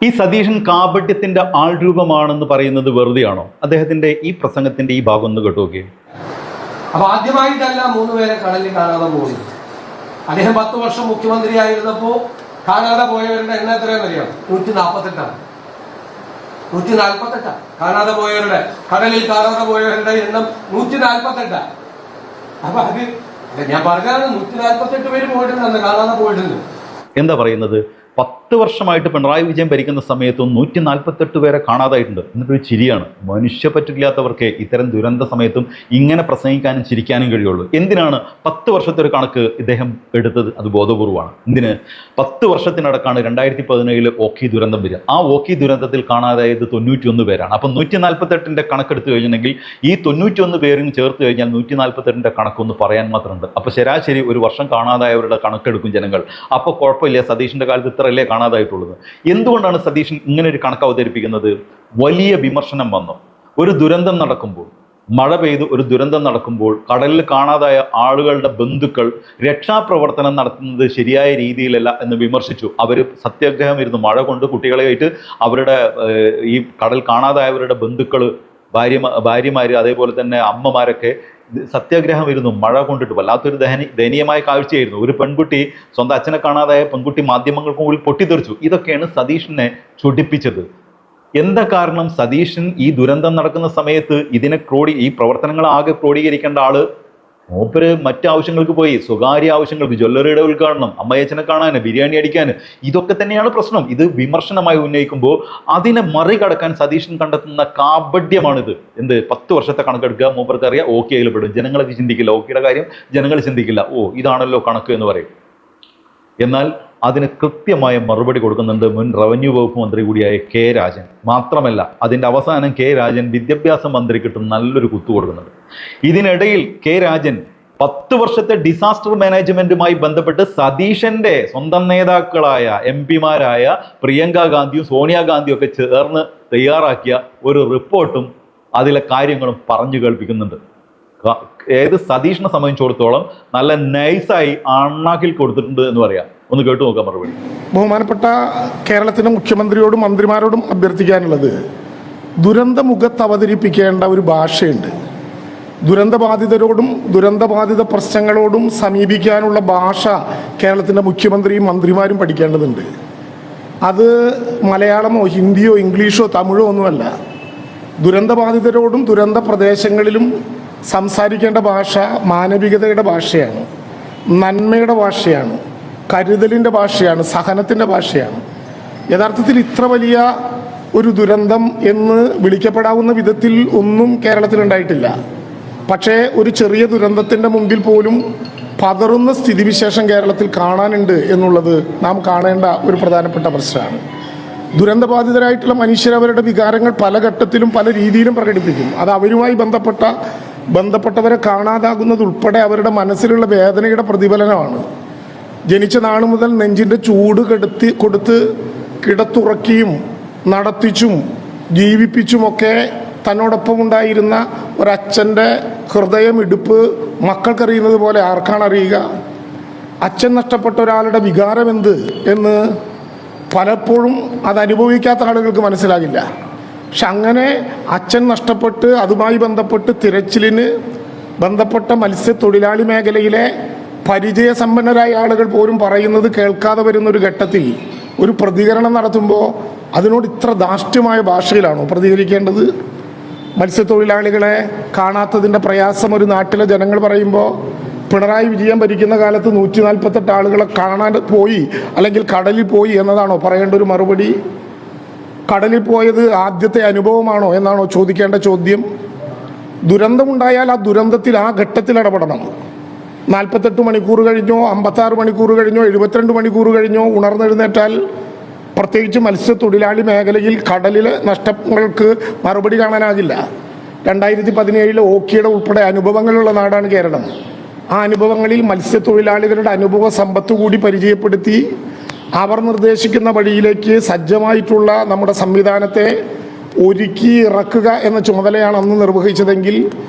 ഈ സതീശൻ കാപട്യത്തിന്റെ ആൾരൂപമാണെന്ന് പറയുന്നത് വെറുതെയാണോ? അദ്ദേഹത്തിന്റെ ഈ പ്രസംഗത്തിന്റെ ഈ ഭാഗം ഒന്ന് കേട്ടുനോക്കിയേ. അപ്പൊ ആദ്യമായിട്ടല്ല 3 പേരെ കടലിൽ കാണാതെ പോയി. അദ്ദേഹം 10 വർഷം മുഖ്യമന്ത്രി ആയിരുന്നപ്പോ കാണാതെ പോയവരുടെ എണ്ണം എത്രയെന്ന് അറിയാം? 148. 148 കാണാതെ പോയവരുടെ, കടലിൽ കാണാതെ പോയവരുടെ എണ്ണം 148. അപ്പൊ അത് ഞാൻ പറഞ്ഞാണ് 148 പേര് പോയിട്ടുണ്ട്, കാണാതെ പോയിട്ടുണ്ട്. എന്താ പറയുന്നത്? 10 വർഷമായിട്ട് പിണറായി വിജയൻ ഭരിക്കുന്ന സമയത്തും 148 പേരെ കാണാതായിട്ടുണ്ട്. എന്നിട്ടൊരു ചിരിയാണ്. മനുഷ്യപ്പറ്റില്ലാത്തവർക്ക് ഇത്തരം ദുരന്ത സമയത്തും ഇങ്ങനെ പ്രസംഗിക്കാനും ചിരിക്കാനും കഴിയുള്ളൂ. എന്തിനാണ് 10 വർഷത്തെ ഒരു കണക്ക് ഇദ്ദേഹം എടുത്തത്? അത് ബോധപൂർവമാണ്. എന്തിന്? 10 വർഷത്തിനടക്കാണ് 2017 ഓഖി ദുരന്തം വരിക. ആ ഓഖി ദുരന്തത്തിൽ കാണാതായത് 91 പേരാണ്. അപ്പം 148ന്റെ കണക്കെടുത്ത് കഴിഞ്ഞിട്ടുണ്ടെങ്കിൽ ഈ 91 പേരും ചേർത്ത് കഴിഞ്ഞാൽ 148ന്റെ കണക്കൊന്ന് പറയാൻ മാത്രമുണ്ട്. അപ്പോൾ ശരാശരി ഒരു വർഷം കാണാതായവരുടെ കണക്കെടുക്കും ജനങ്ങൾ. അപ്പോൾ കുഴപ്പമില്ല, സതീഷിന്റെ കാലത്ത് ഇത്രയല്ലേ കാണാതായിട്ടുള്ളത്. എന്തുകൊണ്ടാണ് സതീശൻ ഇങ്ങനെ ഒരു കണക്ക് അവതരിപ്പിക്കുന്നത്? വലിയ വിമർശനം വന്നു. ഒരു ദുരന്തം നടക്കുമ്പോൾ, മഴ പെയ്ത് ഒരു ദുരന്തം നടക്കുമ്പോൾ കടലിൽ കാണാതായ ആളുകളുടെ ബന്ധുക്കൾ രക്ഷാപ്രവർത്തനം നടത്തുന്നത് ശരിയായ രീതിയിലല്ല എന്ന് വിമർശിച്ചു. അവർ സത്യാഗ്രഹം ഇരുന്നു. മഴ കൊണ്ട് കുട്ടികളെയായിട്ട് അവരുടെ ഈ കടൽ കാണാതായവരുടെ ബന്ധുക്കൾ, ഭാര്യമാര്, അതേപോലെ തന്നെ അമ്മമാരൊക്കെ സത്യാഗ്രഹം ഇരുന്നു. മഴ കൊണ്ടിട്ട് വല്ലാത്തൊരു ദയനീയമായ കാഴ്ചയായിരുന്നു. ഒരു പെൺകുട്ടി, സ്വന്തം അച്ഛനെ കാണാതായ പെൺകുട്ടി മാധ്യമങ്ങൾക്ക് മുകളിൽ പൊട്ടിത്തെറിച്ചു. ഇതൊക്കെയാണ് സതീഷിനെ ചൊടിപ്പിച്ചത്. എന്താ കാരണം? സതീശൻ ഈ ദുരന്തം നടക്കുന്ന സമയത്ത് ഈ പ്രവർത്തനങ്ങൾ ആകെ ക്രോഡീകരിക്കേണ്ട ആള് മൂപ്പര് മറ്റു ആവശ്യങ്ങൾക്ക് പോയി. സ്വകാര്യ ആവശ്യങ്ങൾക്ക്, ജ്വല്ലറിയുടെ ഉദ്ഘാടനം, അമ്മയച്ചനെ കാണാൻ, ബിരിയാണി അടിക്കാൻ, ഇതൊക്കെ തന്നെയാണ് പ്രശ്നം. ഇത് വിമർശനമായി ഉന്നയിക്കുമ്പോൾ അതിനെ മറികടക്കാൻ സതീശൻ കണ്ടെത്തുന്ന കാപട്യമാണിത്. എന്ത്? 10 വർഷത്തെ കണക്കെടുക്കുക, മൂപ്പർക്ക് അറിയാം ഓക്കെ അതിൽ പെടും. ജനങ്ങളത് ചിന്തിക്കില്ല. ഓക്കെയുടെ കാര്യം ജനങ്ങൾ ചിന്തിക്കില്ല. ഇതാണല്ലോ കണക്ക് എന്ന് പറയും. എന്നാൽ അതിന് കൃത്യമായ മറുപടി കൊടുക്കുന്നുണ്ട് മുൻ റവന്യൂ വകുപ്പ് മന്ത്രി കൂടിയായ കെ രാജൻ. മാത്രമല്ല, അതിൻ്റെ അവസാനം കെ രാജൻ വിദ്യാഭ്യാസ മന്ത്രിക്കിട്ട് നല്ലൊരു കുത്തു കൊടുക്കുന്നുണ്ട്. ഇതിനിടയിൽ കെ രാജൻ 10 വർഷത്തെ ഡിസാസ്റ്റർ മാനേജ്മെന്റുമായി ബന്ധപ്പെട്ട് സതീശന്റെ സ്വന്തം നേതാക്കളായ MP-മാരായ പ്രിയങ്ക ഗാന്ധിയും സോണിയാഗാന്ധിയും ഒക്കെ ചേർന്ന് തയ്യാറാക്കിയ ഒരു റിപ്പോർട്ടും അതിലെ കാര്യങ്ങളും പറഞ്ഞു കേൾപ്പിക്കുന്നുണ്ട്. ഏത് സതീഷിനെ സംബന്ധിച്ചിടത്തോളം നല്ല നൈസായി അണ്ണാക്കിൽ കൊടുത്തിട്ടുണ്ട് എന്ന് പറയാം. ഒന്ന് കേട്ടു നോക്കാം മറുപടി. ബഹുമാനപ്പെട്ട കേരളത്തിൻ്റെ മുഖ്യമന്ത്രിയോടും മന്ത്രിമാരോടും അഭ്യർത്ഥിക്കാനുള്ളത്, ദുരന്തമുഖത്ത് അവതരിപ്പിക്കേണ്ട ഒരു ഭാഷയുണ്ട്. ദുരന്തബാധിതരോടും ദുരന്തബാധിത പ്രശ്നങ്ങളോടും സമീപിക്കാനുള്ള ഭാഷ കേരളത്തിൻ്റെ മുഖ്യമന്ത്രിയും മന്ത്രിമാരും പഠിക്കേണ്ടതുണ്ട്. അത് മലയാളമോ ഹിന്ദിയോ ഇംഗ്ലീഷോ തമിഴോ ഒന്നുമല്ല. ദുരന്തബാധിതരോടും ദുരന്ത പ്രദേശങ്ങളിലും സംസാരിക്കേണ്ട ഭാഷ മാനവികതയുടെ ഭാഷയാണ്, നന്മയുടെ ഭാഷയാണ്, കരുതലിൻ്റെ ഭാഷയാണ്, സഹനത്തിൻ്റെ ഭാഷയാണ്. യഥാർത്ഥത്തിൽ ഇത്ര വലിയ ഒരു ദുരന്തം എന്ന് വിളിക്കപ്പെടാവുന്ന വിധത്തിൽ ഒന്നും കേരളത്തിലുണ്ടായിട്ടില്ല. പക്ഷേ ഒരു ചെറിയ ദുരന്തത്തിൻ്റെ മുമ്പിൽ പോലും പതറുന്ന സ്ഥിതിവിശേഷം കേരളത്തിൽ കാണാനുണ്ട് എന്നുള്ളത് നാം കാണേണ്ട ഒരു പ്രധാനപ്പെട്ട പ്രശ്നമാണ്. ദുരന്തബാധിതരായിട്ടുള്ള മനുഷ്യരവരുടെ വികാരങ്ങൾ പല ഘട്ടത്തിലും പല രീതിയിലും പ്രകടിപ്പിക്കും. അത് അവരുമായി ബന്ധപ്പെട്ടവരെ കാണാതാകുന്നത് ഉൾപ്പെടെ അവരുടെ മനസ്സിലുള്ള വേദനയുടെ പ്രതിഫലനമാണ്. ജനിച്ച നാൾ മുതൽ നെഞ്ചിൻ്റെ ചൂട് കൊടുത്ത് കിടത്തുറക്കിയും നടത്തിച്ചും ജീവിപ്പിച്ചുമൊക്കെ തന്നോടൊപ്പം ഉണ്ടായിരുന്ന ഒരച്ഛൻ്റെ ഹൃദയമിടിപ്പ് മക്കൾക്കറിയുന്നത് പോലെ ആർക്കാണ് അറിയുക? അച്ഛൻ നഷ്ടപ്പെട്ട ഒരാളുടെ വികാരം എന്ത് എന്ന് പലപ്പോഴും അത് അനുഭവിക്കാത്ത ആളുകൾക്ക് മനസ്സിലാകില്ല. പക്ഷെ അങ്ങനെ അച്ഛൻ നഷ്ടപ്പെട്ട് അതുമായി ബന്ധപ്പെട്ട് തിരച്ചിലിന് ബന്ധപ്പെട്ട മത്സ്യത്തൊഴിലാളി മേഖലയിലെ പരിചയസമ്പന്നരായ ആളുകൾ പോലും പറയുന്നത് കേൾക്കാതെ വരുന്നൊരു ഘട്ടത്തിൽ ഒരു പ്രതികരണം നടത്തുമ്പോൾ അതിനോട് ഇത്ര ധാർഷ്ട്യമായ ഭാഷയിലാണോ പ്രതികരിക്കേണ്ടത്? മത്സ്യത്തൊഴിലാളികളെ കാണാത്തതിൻ്റെ പ്രയാസം ഒരു നാട്ടിലെ ജനങ്ങൾ പറയുമ്പോൾ പിണറായി വിജയൻ ഭരിക്കുന്ന കാലത്ത് 148 ആളുകളെ കാണാൻ പോയി അല്ലെങ്കിൽ കടലിൽ പോയി എന്നതാണോ പറയേണ്ട ഒരു മറുപടി? കടലിൽ പോയത് ആദ്യത്തെ അനുഭവമാണോ എന്നാണോ ചോദിക്കേണ്ട ചോദ്യം? ദുരന്തമുണ്ടായാൽ ആ ദുരന്തത്തിൽ ആ ഘട്ടത്തിൽ ഇടപെടണം. 48 മണിക്കൂർ കഴിഞ്ഞോ 56 മണിക്കൂർ കഴിഞ്ഞോ 72 മണിക്കൂർ കഴിഞ്ഞോ ഉണർന്നെഴുന്നേറ്റാൽ പ്രത്യേകിച്ച് മത്സ്യത്തൊഴിലാളി മേഖലയിൽ കടലിലെ നഷ്ടങ്ങൾക്ക് മറുപടി കാണാനാകില്ല. 2017 ഓക്കിയുടെ ഉൾപ്പെടെ അനുഭവങ്ങളുള്ള നാടാണ് കേരളം. ആ അനുഭവങ്ങളിൽ മത്സ്യത്തൊഴിലാളികളുടെ അനുഭവ സമ്പത്ത് കൂടി പരിചയപ്പെടുത്തി അവർ നിർദ്ദേശിക്കുന്ന വഴിയിലേക്ക് സജ്ജമായിട്ടുള്ള നമ്മുടെ സംവിധാനത്തെ ഒരുക്കി ഇറക്കുക എന്ന ചുമതലയാണ് അന്ന് നിർവഹിച്ചതെങ്കിൽ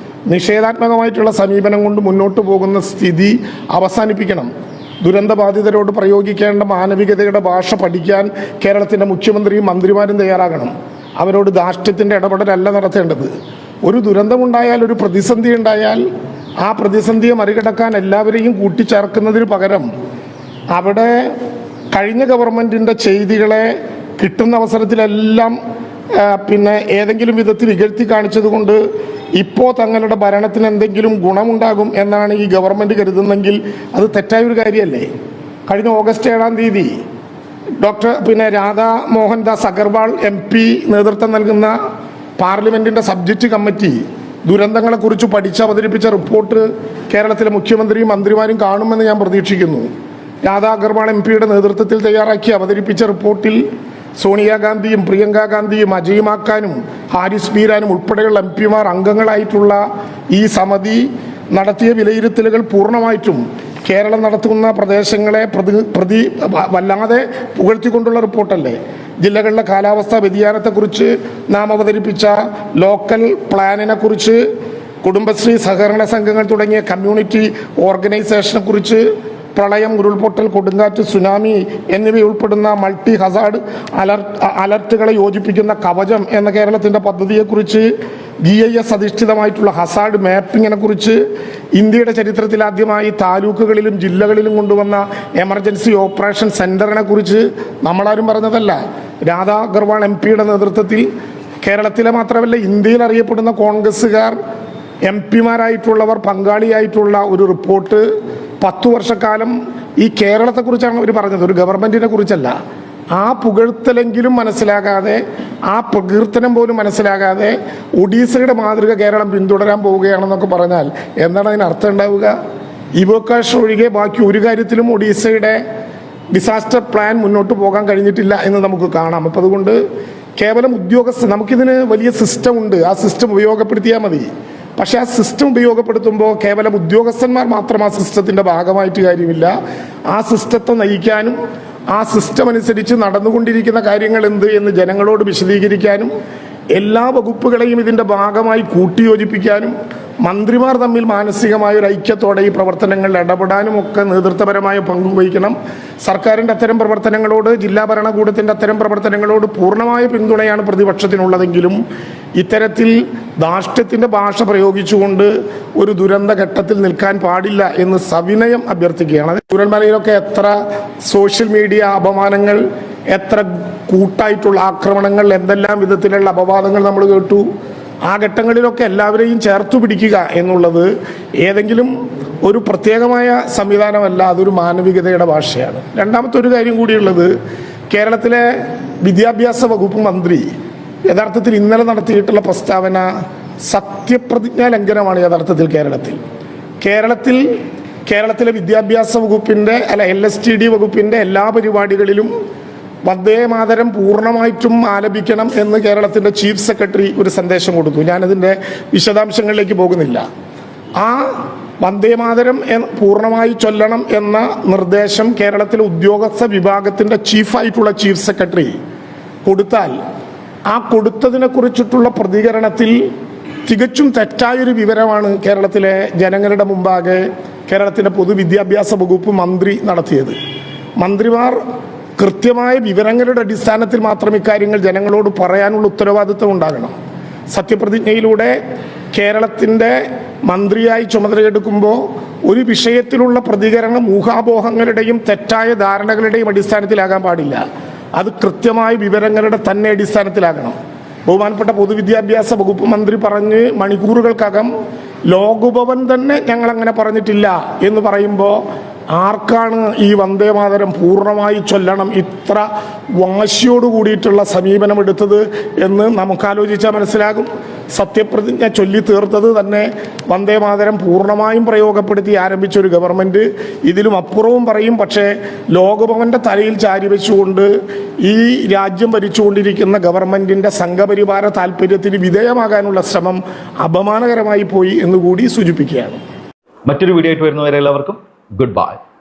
നിഷേധാത്മകമായിട്ടുള്ള സമീപനം കൊണ്ട് മുന്നോട്ട് പോകുന്ന സ്ഥിതി അവസാനിപ്പിക്കണം. ദുരന്തബാധിതരോട് പ്രയോഗിക്കേണ്ട മാനവികതയുടെ ഭാഷ പഠിക്കാൻ കേരളത്തിൻ്റെ മുഖ്യമന്ത്രിയും മന്ത്രിമാരും തയ്യാറാകണം. അവരോട് ധാർഷ്ട്യത്തിൻ്റെ ഇടപെടലല്ല നടത്തേണ്ടത്. ഒരു ദുരന്തമുണ്ടായാൽ, ഒരു പ്രതിസന്ധി ഉണ്ടായാൽ ആ പ്രതിസന്ധിയെ മറികടക്കാൻ എല്ലാവരെയും കൂട്ടിച്ചേർക്കുന്നതിന് പകരം അവിടെ കഴിഞ്ഞ ഗവൺമെൻറ്റിൻ്റെ ചെയ്തികളെ കിട്ടുന്ന അവസരത്തിലെല്ലാം ഏതെങ്കിലും വിധത്തിൽ ഇകഴ്ത്തി കാണിച്ചതുകൊണ്ട് ഇപ്പോൾ തങ്ങളുടെ ഭരണത്തിന് എന്തെങ്കിലും ഗുണമുണ്ടാകും എന്നാണ് ഈ ഗവൺമെൻറ് കരുതുന്നെങ്കിൽ അത് തെറ്റായൊരു കാര്യമല്ലേ? കഴിഞ്ഞ ഓഗസ്റ്റ് 7-ാം തീയതി രാധാ മോഹൻദാസ് അഗർവാൾ MP നേതൃത്വം നൽകുന്ന പാർലമെൻറ്റിൻ്റെ സബ്ജക്റ്റ് കമ്മിറ്റി ദുരന്തങ്ങളെക്കുറിച്ച് അവതരിപ്പിച്ച റിപ്പോർട്ട് കേരളത്തിലെ മുഖ്യമന്ത്രിയും മന്ത്രിമാരും കാണുമെന്ന് ഞാൻ പ്രതീക്ഷിക്കുന്നു. രാധാ അഗർവാൾ MPയുടെ നേതൃത്വത്തിൽ തയ്യാറാക്കി അവതരിപ്പിച്ച റിപ്പോർട്ടിൽ സോണിയാഗാന്ധിയും പ്രിയങ്ക ഗാന്ധിയും അജയ് മാക്കാനും ഹാരിസ് ബീരാനും ഉൾപ്പെടെയുള്ള MP-മാർ അംഗങ്ങളായിട്ടുള്ള ഈ സമിതി നടത്തിയ വിലയിരുത്തലുകൾ പൂർണ്ണമായിട്ടും കേരളം നടത്തുന്ന പ്രദേശങ്ങളെ വല്ലാതെ പുകഴ്ത്തിക്കൊണ്ടുള്ള റിപ്പോർട്ടല്ലേ? ജില്ലകളിലെ കാലാവസ്ഥാ വ്യതിയാനത്തെക്കുറിച്ച് നാം അവതരിപ്പിച്ച ലോക്കൽ പ്ലാനിനെക്കുറിച്ച്, കുടുംബശ്രീ സഹകരണ സംഘങ്ങൾ തുടങ്ങിയ കമ്മ്യൂണിറ്റി ഓർഗനൈസേഷനെക്കുറിച്ച്, പ്രളയം, ഉരുൾപൊട്ടൽ, കൊടുങ്കാറ്റ്, സുനാമി എന്നിവയുൾപ്പെടുന്ന മൾട്ടി ഹസാർഡ് അലർട്ടുകളെ യോജിപ്പിക്കുന്ന കവചം എന്ന കേരളത്തിൻ്റെ പദ്ധതിയെക്കുറിച്ച്, GIS അധിഷ്ഠിതമായിട്ടുള്ള ഹസാർഡ് മാപ്പിങ്ങിനെ കുറിച്ച്, ഇന്ത്യയുടെ ചരിത്രത്തിൽ ആദ്യമായി താലൂക്കുകളിലും ജില്ലകളിലും കൊണ്ടുവന്ന എമർജൻസി ഓപ്പറേഷൻ സെൻ്ററിനെ കുറിച്ച് നമ്മളാരും പറഞ്ഞതല്ല. രാധാ അഗർവാൾ MPയുടെ നേതൃത്വത്തിൽ കേരളത്തിലെ മാത്രമല്ല ഇന്ത്യയിൽ അറിയപ്പെടുന്ന കോൺഗ്രസ്സുകാർ MP-മാരായിട്ടുള്ളവർ പങ്കാളിയായിട്ടുള്ള ഒരു റിപ്പോർട്ട് 10 വർഷക്കാലം ഈ കേരളത്തെക്കുറിച്ചാണ് അവർ പറഞ്ഞത്, ഒരു ഗവൺമെൻറ്റിനെ കുറിച്ചല്ല. ആ പുകഴ്ത്തലെങ്കിലും മനസ്സിലാകാതെ, ആ പ്രകീർത്തനം പോലും മനസ്സിലാകാതെ ഒഡീസയുടെ മാതൃക കേരളം പിന്തുടരാൻ പോവുകയാണെന്നൊക്കെ പറഞ്ഞാൽ എന്താണ് അതിന് അർത്ഥം ഉണ്ടാവുക? ഇവോക്കാഷൻ ഒഴികെ ബാക്കി ഒരു കാര്യത്തിലും ഒഡീസയുടെ ഡിസാസ്റ്റർ പ്ലാൻ മുന്നോട്ട് പോകാൻ കഴിഞ്ഞിട്ടില്ല എന്ന് നമുക്ക് കാണാം. അപ്പം അതുകൊണ്ട് കേവലം നമുക്കിതിന് വലിയ സിസ്റ്റം ഉണ്ട്, ആ സിസ്റ്റം ഉപയോഗപ്പെടുത്തിയാൽ മതി. പക്ഷേ ആ സിസ്റ്റം ഉപയോഗപ്പെടുത്തുമ്പോൾ കേവലം ഉദ്യോഗസ്ഥന്മാർ മാത്രം ആ സിസ്റ്റത്തിൻ്റെ ഭാഗമായിട്ട് കാര്യമില്ല. ആ സിസ്റ്റത്തെ നയിക്കാനും ആ സിസ്റ്റം അനുസരിച്ച് നടന്നുകൊണ്ടിരിക്കുന്ന കാര്യങ്ങൾ എന്ത് എന്ന് ജനങ്ങളോട് വിശദീകരിക്കാനും എല്ലാ വകുപ്പുകളെയും ഇതിൻ്റെ ഭാഗമായി കൂട്ടിയോജിപ്പിക്കാനും മന്ത്രിമാർ തമ്മിൽ മാനസികമായ ഒരു ഐക്യത്തോടെ ഈ പ്രവർത്തനങ്ങളിൽ ഇടപെടാനും ഒക്കെ നേതൃത്വപരമായ പങ്ക് വഹിക്കണം. സർക്കാരിൻ്റെ അത്തരം പ്രവർത്തനങ്ങളോട്, ജില്ലാ ഭരണകൂടത്തിൻ്റെ അത്തരം പ്രവർത്തനങ്ങളോട് പൂർണ്ണമായ പിന്തുണയാണ് പ്രതിപക്ഷത്തിനുള്ളതെങ്കിലും ഇത്തരത്തിൽ ധാർഷ്ട്യത്തിൻ്റെ ഭാഷ പ്രയോഗിച്ചുകൊണ്ട് ഒരു ദുരന്ത ഘട്ടത്തിൽ നിൽക്കാൻ പാടില്ല എന്ന് സവിനയം അഭ്യർത്ഥിക്കുകയാണ്. ചൂരൽമലയിലൊക്കെ എത്ര സോഷ്യൽ മീഡിയ അപമാനങ്ങൾ, എത്ര കൂട്ടായിട്ടുള്ള ആക്രമണങ്ങൾ, എന്തെല്ലാം വിധത്തിലുള്ള അപവാദങ്ങൾ നമ്മൾ കേട്ടു. ആ ഘട്ടങ്ങളിലൊക്കെ എല്ലാവരെയും ചേർത്തു പിടിക്കുക എന്നുള്ളത് ഏതെങ്കിലും ഒരു പ്രത്യേകമായ സംവിധാനമല്ല, അതൊരു മാനവികതയുടെ ഭാഷയാണ്. രണ്ടാമത്തെ ഒരു കാര്യം കൂടിയുള്ളത്, കേരളത്തിലെ വിദ്യാഭ്യാസ വകുപ്പ് മന്ത്രി യഥാർത്ഥത്തിൽ ഇന്നലെ നടത്തിയിട്ടുള്ള പ്രസ്താവന സത്യപ്രതിജ്ഞാ ലംഘനമാണ്. യഥാർത്ഥത്തിൽ കേരളത്തിലെ വിദ്യാഭ്യാസ വകുപ്പിൻ്റെ LSTD വകുപ്പിൻ്റെ എല്ലാ പരിപാടികളിലും വന്ദേ മാതരം പൂർണ്ണമായിട്ടും ആലപിക്കണം എന്ന് കേരളത്തിൻ്റെ ചീഫ് സെക്രട്ടറി ഒരു സന്ദേശം കൊടുത്തു. ഞാനതിൻ്റെ വിശദാംശങ്ങളിലേക്ക് പോകുന്നില്ല. ആ വന്ദേ മാതരം പൂർണ്ണമായി ചൊല്ലണം എന്ന നിർദ്ദേശം കേരളത്തിലെ ഉദ്യോഗസ്ഥ വിഭാഗത്തിൻ്റെ ചീഫായിട്ടുള്ള ചീഫ് സെക്രട്ടറി കൊടുത്താൽ ആ കൊടുത്തതിനെ കുറിച്ചിട്ടുള്ള പ്രതികരണത്തിൽ തികച്ചും തെറ്റായൊരു വിവരമാണ് കേരളത്തിലെ ജനങ്ങളുടെ മുമ്പാകെ കേരളത്തിൻ്റെ പൊതുവിദ്യാഭ്യാസ വകുപ്പ് മന്ത്രി നടത്തിയത്. മന്ത്രിമാർ കൃത്യമായ വിവരങ്ങളുടെ അടിസ്ഥാനത്തിൽ മാത്രം ഇക്കാര്യങ്ങൾ ജനങ്ങളോട് പറയാനുള്ള ഉത്തരവാദിത്വം ഉണ്ടാകണം. സത്യപ്രതിജ്ഞയിലൂടെ കേരളത്തിൻ്റെ മന്ത്രിയായി ചുമതലയെടുക്കുമ്പോൾ ഒരു വിഷയത്തിലുള്ള പ്രതികരണം ഊഹാപോഹങ്ങളുടെയും തെറ്റായ ധാരണകളുടെയും അടിസ്ഥാനത്തിലാകാൻ പാടില്ല. അത് കൃത്യമായ വിവരങ്ങളുടെ തന്നെ അടിസ്ഥാനത്തിലാകണം. ബഹുമാനപ്പെട്ട പൊതുവിദ്യാഭ്യാസ വകുപ്പ് മന്ത്രി പറഞ്ഞ് മണിക്കൂറുകൾക്കകം ലോകഭവൻ തന്നെ ഞങ്ങളങ്ങനെ പറഞ്ഞിട്ടില്ല എന്ന് പറയുമ്പോൾ ആർക്കാണ് ഈ വന്ദേ മാതരം പൂർണ്ണമായി ചൊല്ലണം ഇത്ര വാശിയോട് കൂടിയിട്ടുള്ള സമീപനം എടുത്തത് എന്ന് നമുക്കാലോചിച്ചാൽ മനസ്സിലാകും. സത്യപ്രതിജ്ഞ ചൊല്ലി തീർത്തത് തന്നെ വന്ദേ മാതരം പൂർണ്ണമായും പ്രയോഗപ്പെടുത്തി ആരംഭിച്ച ഒരു ഗവൺമെൻറ് ഇതിലും അപ്പുറവും പറയും. പക്ഷേ ലോകഭവൻ്റെ തലയിൽ ചാരി വെച്ചുകൊണ്ട് ഈ രാജ്യം ഭരിച്ചുകൊണ്ടിരിക്കുന്ന ഗവൺമെൻറ്റിൻ്റെ സംഘപരിവാര താല്പര്യത്തിന് വിധേയമാകാനുള്ള ശ്രമം അപമാനകരമായി പോയി എന്നുകൂടി സൂചിപ്പിക്കുകയാണ്. മറ്റൊരു വീഡിയോ ആയിട്ട് വരുന്നവരെ എല്ലാവർക്കും goodbye.